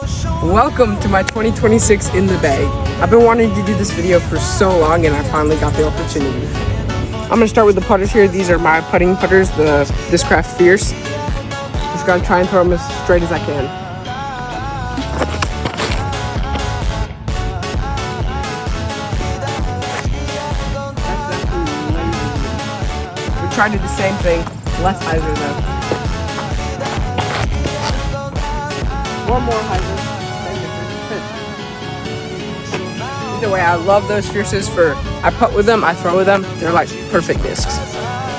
Welcome to my 2026 in the bag. I've been wanting to do this video for so long and I finally got the opportunity. I'm gonna start with the putters here. These are my putting putters, the Discraft Fierce. Just gonna try and throw them as straight as I can. We tried to do the same thing, less hyzer though. One more hyzer. Either way, I love those Fierces for, I putt with them, I throw with them. They're like perfect discs.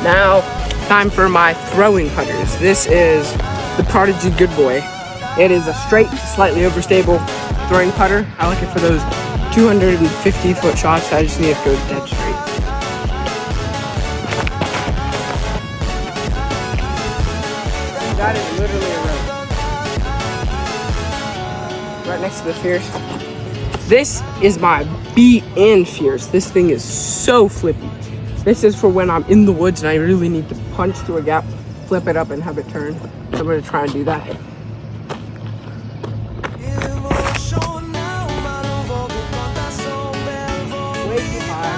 Now, time for my throwing putters. This is the Prodigy Good Boy. It is a straight, slightly overstable throwing putter. I like it for those 250-foot shots. I just need to go dead straight. That is literally a rope. Right next to the Fierce. This is my BN Fierce. This thing is so flippy. This is for when I'm in the woods and I really need to punch through a gap, flip it up and have it turn. So I'm gonna try and do that. Way too high.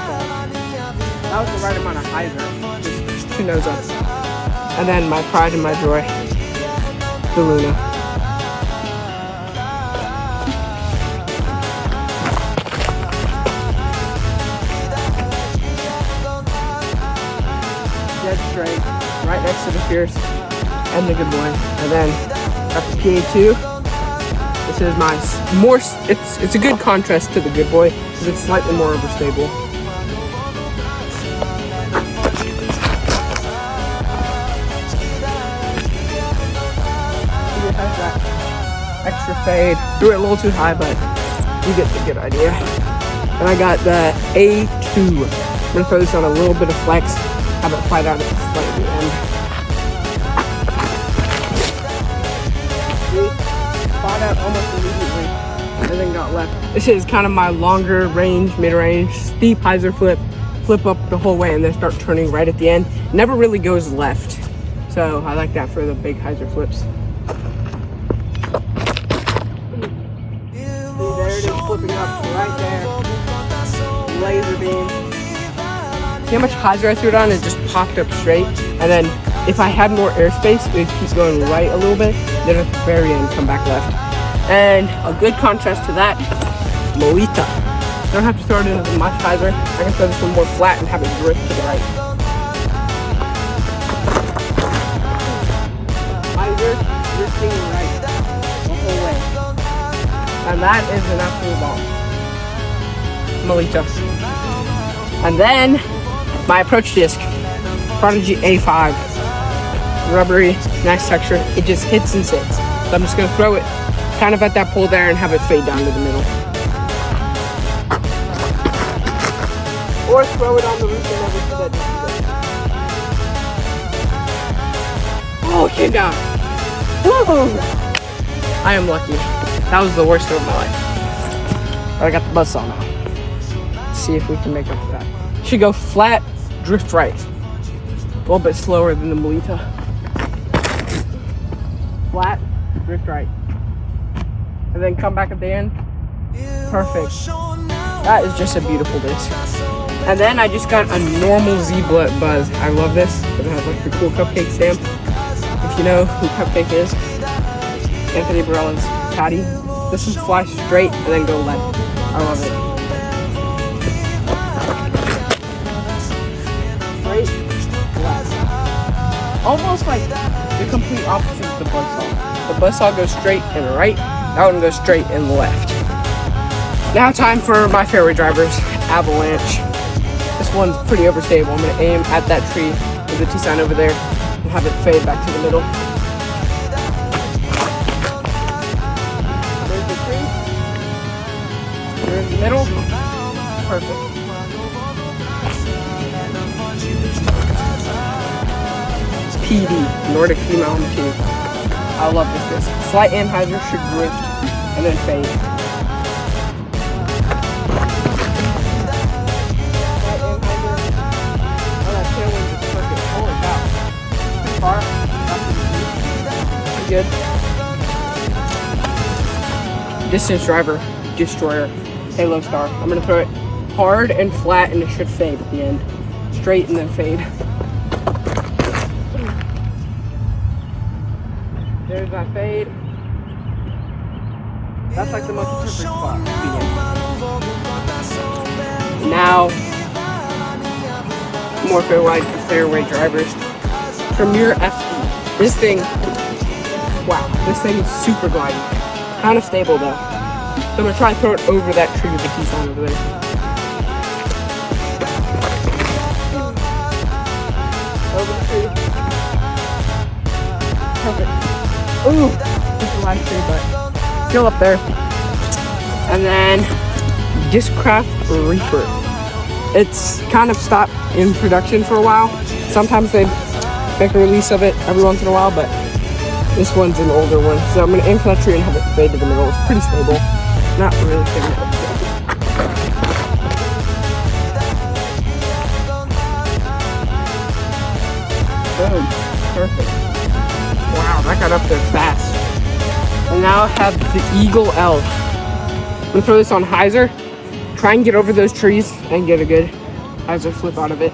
That was the right amount of hyzer. Just two nose up. And then my pride and my joy, the Luna. Dead straight, right next to the Fierce and the Good Boy. And then got the PA2. This is my more, it's a good contrast to the Good Boy because it's slightly more overstable. It has that extra fade. Threw it a little too high, but you get the good idea. And I got the A2. I'm gonna throw this on a little bit of flex. Have it fight out at the slightly end. Fought out almost immediately, and then got left. This is kind of my longer range, mid-range, steep hyzer flip up the whole way, and then start turning right at the end. Never really goes left, so I like that for the big hyzer flips. See, there it is, flipping up right there. Laser beam. See how much hyzer I threw it on? It just popped up straight. And then if I had more airspace, it would keep going right a little bit. Then at the very end, come back left. And a good contrast to that, Melita. I don't have to throw it in as much hyzer. I can throw this one more flat and have it drift to the right. Hyzer, drifting right the whole way. And that is an absolute bomb. Melita. And then my approach disc, Prodigy A5, rubbery, nice texture. It just hits and sits. So I'm just gonna throw it kind of at that pole there and have it fade down to the middle. Or throw it on the roof and never see that disc. Oh, it came down. Woo! I am lucky. That was the worst of my life. But I got the buzzsaw now. Let's see if we can make up for that. Should go flat, drift right. A little bit slower than the Melita. Flat, drift right. And then come back at the end. Perfect. That is just a beautiful disc. And then I just got a normal Z-Buzz. I love this because it has like the cool cupcake stamp. If you know who Cupcake is, Anthony Barella's caddy. This one flies straight and then go left. I love it. Almost like the complete opposite of the buzzsaw. The buzzsaw goes straight and right. That one goes straight and left. Now time for my fairway drivers, Avalanche. This one's pretty overstable. I'm gonna aim at that tree with the T-sign over there and have it fade back to the middle. There's the tree. There's the middle. Perfect. PD, Nordic Female 2. I love this disc. Slight anhyzer should drift and then fade. Slight anhyzer. Oh, that tailwind is perfect. Holy cow. Too far. Pretty good. distance driver destroyer, Halo Star. I'm gonna throw it hard and flat, and it should fade at the end. Straight and then fade. There's that fade. That's like the most perfect spot to be in. Now, more fairway drivers. Premier FE. This thing, wow, this thing is super glidey. Kind of stable though. So I'm gonna try and throw it over that tree with the teeth on over there. Over the tree. Perfect. Ooh, just the last tree, but still up there. And then Discraft Reaper. It's kind of stopped in production for a while. Sometimes they make a release of it every once in a while, but this one's an older one. So I'm gonna aim for that tree and have it fade to the middle. It's pretty stable. Not really fading up. Boom. Perfect. Wow, that got up there fast. And now I have the Eagle L. I'm gonna throw this on hyzer. Try and get over those trees and get a good hyzer flip out of it.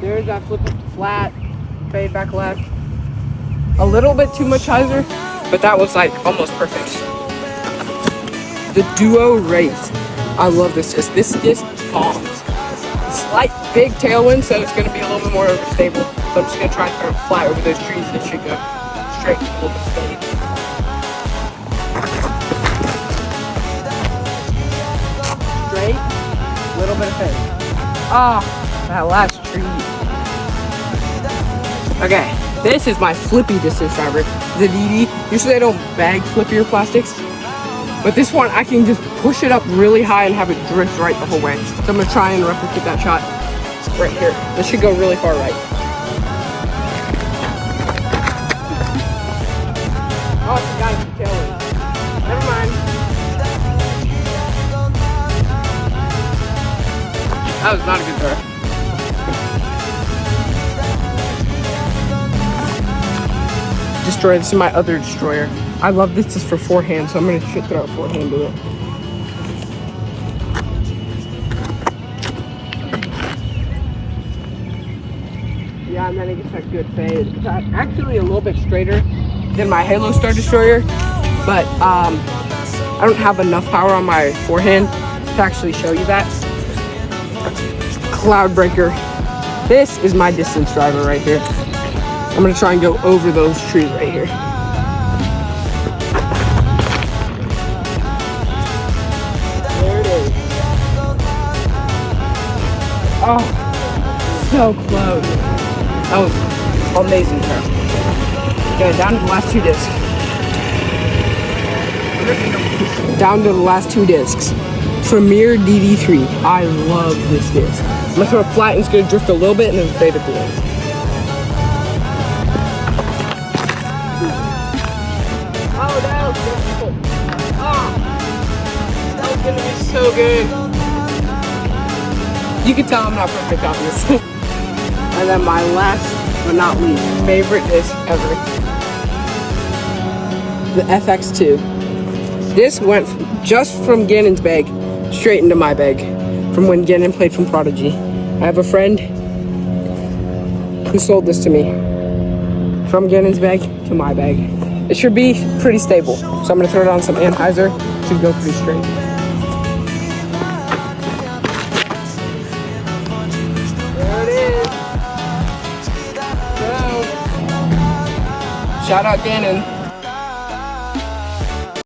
There's that flip flat, fade back left. A little bit too much hyzer, but that was like almost perfect. The Duo Race. I love this disc. This disc bombs. Slight big tailwind, so it's going to be a little bit more overstable. So I'm just going to try and throw it flat over those trees, and it should go straight and a little bit steady. Straight, little bit of fade. Ah, that last tree. Okay, this is my flippy distance driver, the DD. Usually I don't bag flippier plastics, but this one I can just push it up really high and have it drift right the whole way. So I'm gonna try and replicate that shot right here. This should go really far right. Oh, I forgot it's the tailwind. Never mind. That was not a good throw. Destroyer. This is my other destroyer. I love this just for forehand, so I'm gonna throw a forehand to it. Yeah, and then it gets that good fade. It's actually a little bit straighter than my Halo Star destroyer, but I don't have enough power on my forehand to actually show you that. Cloudbreaker. This is my distance driver right here. I'm gonna try and go over those trees right here. There it is. Oh, so close. That was amazing throw. Okay, down to the last two discs. Down to the last two discs. Premier DD3. I love this disc. I'm gonna throw it flat and it's gonna drift a little bit and then fade at the end. That was gonna be so good. You can tell I'm not perfect on this. And then my last but not least favorite disc ever, the FX2. This went just from Gannon's bag straight into my bag from when Gannon played from Prodigy. I have a friend who sold this to me from Gannon's bag to my bag. It should be pretty stable. So I'm gonna throw it on some anhyzer. Should go pretty straight. There it is. So, shout out Gannon.